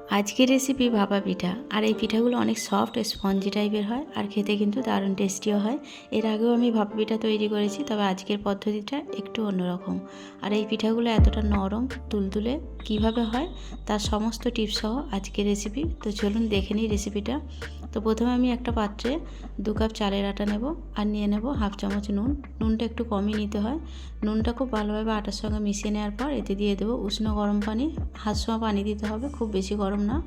আজকের রেসিপি ভাপা পিঠা। আর এই পিঠাগুলো অনেক সফট স্পঞ্জি টাইপের হয় আর খেতে কিন্তু দারুণ টেস্টিও হয়। এর আগেও আমি ভাপা পিঠা তৈরি করেছি, তবে আজকের পদ্ধতিটা একটু অন্যরকম। আর এই পিঠাগুলো এতটা নরম তুলতুলে কিভাবে হয় তার সমস্ত টিপস সহ আজকের রেসিপি। তো চলুন দেখে নিই রেসিপিটা। তো প্রথমে আমি একটা পাত্রে 2 কাপ চালের আটা নেব আর নিয়ে নেব হাফ চামচ নুন। নুনটা একটু কমই নিতে হয়। নুনটা খুব ভালোভাবে আটার সঙ্গে মিশিয়ে নেওয়ার পর এতে দিয়ে দেবো উষ্ণ গরম পানি। হাত ছোঁয়া পানি দিতে হবে, খুব বেশি গরম না।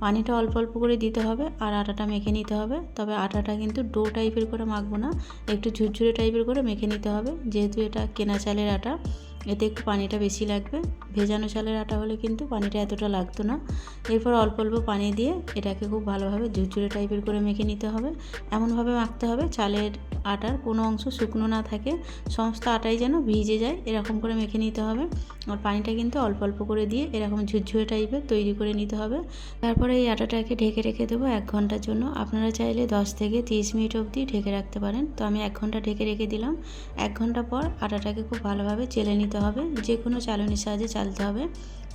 পানিটা অল্প অল্প করে দিতে হবে আর আটাটা মেখে নিতে হবে। তবে আটাটা কিন্তু ডো টাইপের করে মাখবো না, একটু ঝুরঝুরে টাইপের করে মেখে নিতে হবে। যেহেতু এটা কেনা চালের আটা, এতে একটু পানিটা বেশি লাগবে। ভেজানো চালের আটা হলে কিন্তু পানিটা এতটা লাগতো না। এরপর অল্প অল্প পানি দিয়ে এটাকে খুব ভালোভাবে ঝুরঝুরে টাইপের করে মেখে নিতে হবে। এমনভাবে মাখতে হবে চালের আটার কোনো অংশ শুকনো না থাকে, সমস্ত আটাই যেন ভিজে যায়, এরকম করে মেখে নিতে হবে। আর পানিটা কিন্তু অল্প অল্প করে দিয়ে এরকম ঝুরঝুরে টাইপের তৈরি করে নিতে হবে। তারপরে এই আটাটাকে ঢেকে রেখে দেবো 1 ঘন্টার জন্য। আপনারা চাইলে 10 থেকে 30 মিনিট অবধি ঢেকে রাখতে পারেন। তো আমি 1 ঘন্টা ঢেকে রেখে দিলাম। 1 ঘন্টা পর আটাটাকে খুব ভালোভাবে চেলে নিতে হবে। যে কোনো চালনির সাহায্যে চালতে হবে।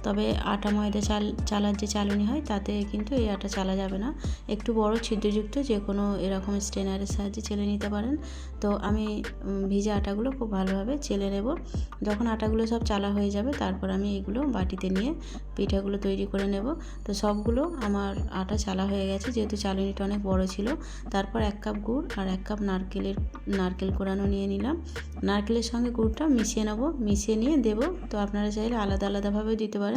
তবে আটা ময়দা চালার যে চালনি হয় তাতে কিন্তু এই আটা চালা যাবে না। একটু বড় ছিদ্রযুক্ত যে কোনো এরকম স্ট্রেনারের সাহায্যে চেলে নিতে পারেন। তো আমি ভিজা আটাগুলো খুব ভালোভাবে চেলে নেব। যখন আটাগুলো সব চালা হয়ে যাবে তারপর আমি এগুলো বাটিতে নিয়ে পিঠাগুলো তৈরি করে নেব। তো সবগুলো আমার আটা চালা হয়ে গেছে, যেহেতু চালনিটা অনেক বড় ছিল। তারপর 1 কাপ গুড় আর 1 কাপ নারকেল কোড়ানো নিয়ে নিলাম। নারকেলের সঙ্গে গুড়টা মিশিয়ে নেব, মিশিয়ে নিয়ে দেব। তো আপনারা চাইলে আলাদা আলাদাভাবেও দিতে পারেন।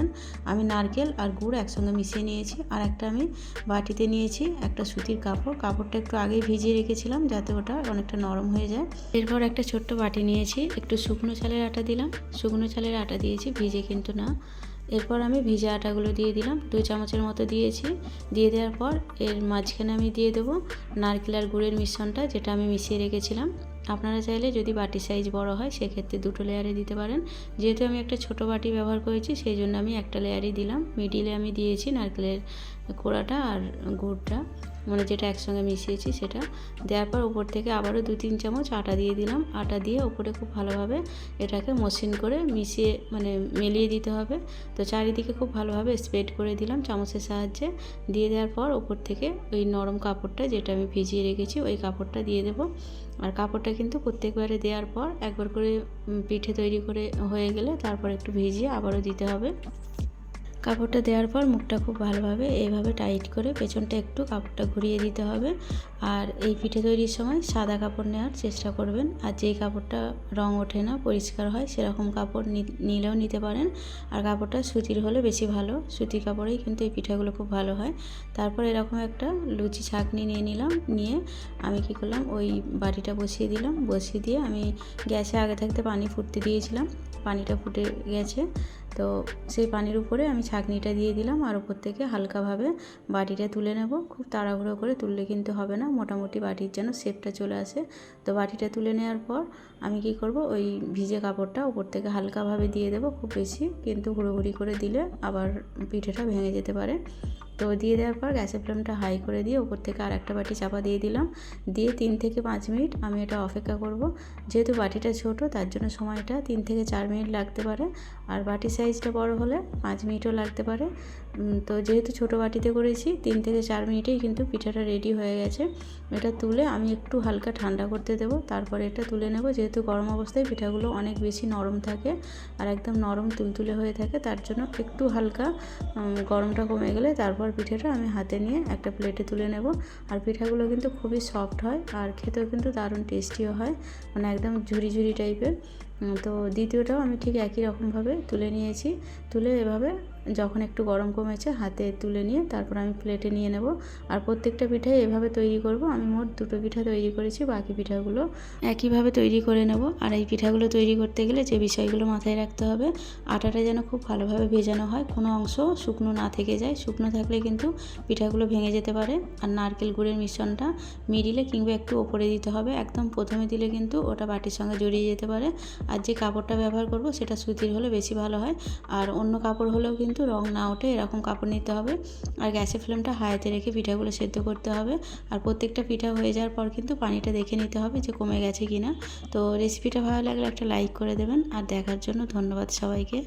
আমি নারকেল আর গুড় একসঙ্গে মিশিয়ে নিয়েছি। আর একটা আমি বাটিতে নিয়েছি একটা সুতির কাপড়। কাপড়টা একটু আগেই ভিজিয়ে রেখেছিলাম যাতে ওটা অনেকটা নরম হয়ে যায়। এরপর একটা ছোট্ট বাটি নিয়েছি, একটু শুকনো চালের আটা দিলাম। শুকনো চালের আটা দিয়েছি, ভিজে কিন্তু না। এরপর আমি ভিজা আটাগুলো দিয়ে দিলাম, 2 চামচের মতো দিয়েছি। দিয়ে দেওয়ার পর এর মাঝখানে আমি দিয়ে দেবো নারকেল আর গুড়ের মিশ্রণটা, যেটা আমি মিশিয়ে রেখেছিলাম। আপনারা চাইলে যদি বাটির সাইজ বড় হয় সেক্ষেত্রে 2টো লেয়ারে দিতে পারেন। যেহেতু আমি একটা ছোট বাটি ব্যবহার করেছি সেই জন্য আমি একটা লেয়ারই দিলাম। মিডিলে আমি দিয়েছি নারকেলের কোড়াটা আর গুড়টা, মানে যেটা একসঙ্গে মিশিয়েছি সেটা। দেওয়ার পর উপর থেকে আবারও 2-3 চামচ আটা দিয়ে দিলাম। আটা দিয়ে উপরে খুব ভালোভাবে এটাকে মসৃণ করে মিশিয়ে মিলিয়ে দিতে হবে। তো চারিদিকে খুব ভালোভাবে স্প্রেড করে দিলাম চামচের সাহায্যে। দিয়ে দেওয়ার পর উপর থেকে ওই নরম কাপড়টা যেটা আমি ভিজিয়ে রেখেছি ওই কাপড়টা দিয়ে দেবো। আর কাপড়টা কিন্তু প্রত্যেকবারে দেওয়ার পর একবার করে পিঠে তৈরি করে হয়ে গেলে তারপর একটু ভিজিয়ে আবারও দিতে হবে। কাপড়টা দেওয়ার পর মুখটা খুব ভালোভাবে এইভাবে টাইট করে পেছনটা একটু কাপড়টা ঘুরিয়ে দিতে হবে। আর এই পিঠে তৈরির সময় সাদা কাপড় নেওয়ার চেষ্টা করবেন। আর যেই কাপড়টা রং ওঠে না, পরিষ্কার হয়, সেরকম কাপড় নিলেও নিতে পারেন। আর কাপড়টা সুতির হলে বেশি ভালো, সুতির কাপড়েই কিন্তু এই পিঠাগুলো খুব ভালো হয়। তারপর এরকম একটা লুচি ছাঁকনি নিয়ে নিলাম। নিয়ে আমি কী করলাম, ওই বাটিটা বসিয়ে দিলাম। বসিয়ে দিয়ে আমি গ্যাসে আগে থাকতে পানি ফুটতে দিয়েছিলাম। পানিটা ফুটে গেছে, তো সেই পানির উপরে আমি ছাঁকনিটা দিয়ে দিলাম। আর উপর থেকে হালকাভাবে বাটিটা তুলে নেব। খুব তাড়াহুড়ো করে তুললে কিন্তু হবে না, মোটামুটি বাটির যেন শেপটা চলে আসে। তো বাটিটা তুলে নেওয়ার পর আমি কি করব, ওই ভিজে কাপড়টা উপর থেকে হালকাভাবে দিয়ে দেবো, খুব বেশি কিন্তু হুড়োহুড়ি করে দিলে আবার পিঠেটা ভেঙে যেতে পারে। তো দিয়ে দেওয়ার পর গ্যাসের ফ্লেমটা হাই করে দিয়ে উপর থেকে আর একটা বাটি চাপা দিয়ে দিলাম। দিয়ে 3 থেকে 5 মিনিট আমি এটা অপেক্ষা করব। যেহেতু বাটিটা ছোট তার জন্য সময়টা 3 থেকে 4 মিনিট লাগতে পারে। আর বাটির সাইজটা বড় হলে 5 মিনিটও লাগতে পারে। তো যেহেতু ছোট বাটিতে করেছি 3 থেকে 4 মিনিটেই কিন্তু পিঠাটা রেডি হয়ে গেছে। এটা তুলে আমি একটু হালকা ঠান্ডা করতে দেবো, তারপরে এটা তুলে নেব। যেহেতু গরম অবস্থায় পিঠাগুলো অনেক বেশি নরম থাকে আর একদম নরম তুলতুলে হয়ে থাকে, তার জন্য একটু হালকা গরমটা কমে গেলে তারপর পিঠাটা আমি হাতে নিয়ে একটা প্লেটে তুলে নেব। আর পিঠাগুলো কিন্তু খুবই সফট হয় আর খেতেও কিন্তু দারুণ টেস্টিও হয়, মানে একদম ঝুরি ঝুরি টাইপের। তো দ্বিতীয়টাও আমি ঠিক একই রকমভাবে তুলে নিয়েছি। তুলে এভাবে যখন একটু গরম কমেছে হাতে তুলে নিয়ে তারপর আমি প্লেটে নিয়ে নেব। আর প্রত্যেকটা পিঠাই এভাবে তৈরি করব। আমি মোট 2টো পিঠা তৈরি করেছি, বাকি পিঠাগুলো একইভাবে তৈরি করে নেব। আর এই পিঠাগুলো তৈরি করতে গেলে যে বিষয়গুলো মাথায় রাখতে হবে, আটাটা যেন খুব ভালোভাবে ভেজানো হয়, কোনো অংশ শুকনো না থেকে যায়। শুকনো থাকলে কিন্তু পিঠাগুলো ভেঙে যেতে পারে। আর নারকেল গুড়ের মিশ্রণটা মিডিলে কিংবা একটু ওপরে দিতে হবে, একদম প্রথমে দিলে কিন্তু ওটা বাটির সঙ্গে জড়িয়ে যেতে পারে। আর যে কাপড়টা ব্যবহার করব সেটা সুতির হলে বেশি ভালো হয়। আর অন্য কাপড় হলেও কিন্তু রং না ওঠে, এরকম কাপড় নিতে হবে। আর গ্যাসের ফ্লেমটা হাইতে রেখে পিঠাগুলো সেদ্ধ করতে হবে। আর প্রত্যেকটা পিঠা হয়ে যাওয়ার পর কিন্তু পানিটা দেখে নিতে হবে যে কমে গেছে কিনা। তো রেসিপিটা ভালো লাগলে একটা লাইক করে দেবেন। আর দেখার জন্য ধন্যবাদ সবাইকে।